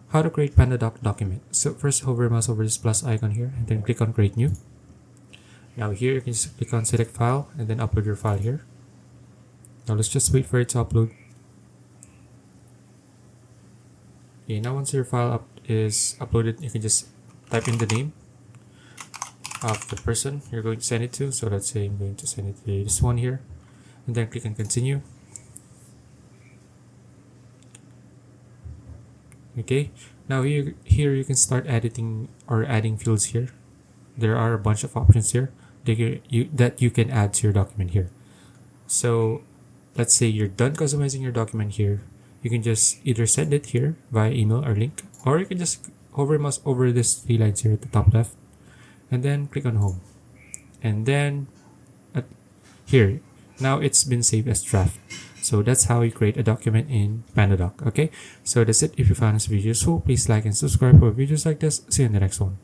How to create PandaDoc document. So first, hover mouse over this plus icon here and then click on create new. Now here you can just click on select file and then upload your file here. Now let's just wait for it to upload. Okay, now once your file is uploaded, you can just type in the name of the person you're going to send it to. So let's say I'm going to send it to this one here, and then click on continue. Okay, now here you can start editing or adding fields here. There are a bunch of options here that you can add to your document here. So let's say you're done customizing your document here. You can just either send it here via email or link, or you can just hover mouse over this 3 lines here at the top left and then click on home. And then here, now it's been saved as draft. So that's how you create a document in PandaDoc. Okay, so that's it. If you found this video useful, please like and subscribe for videos like this. See you in the next one.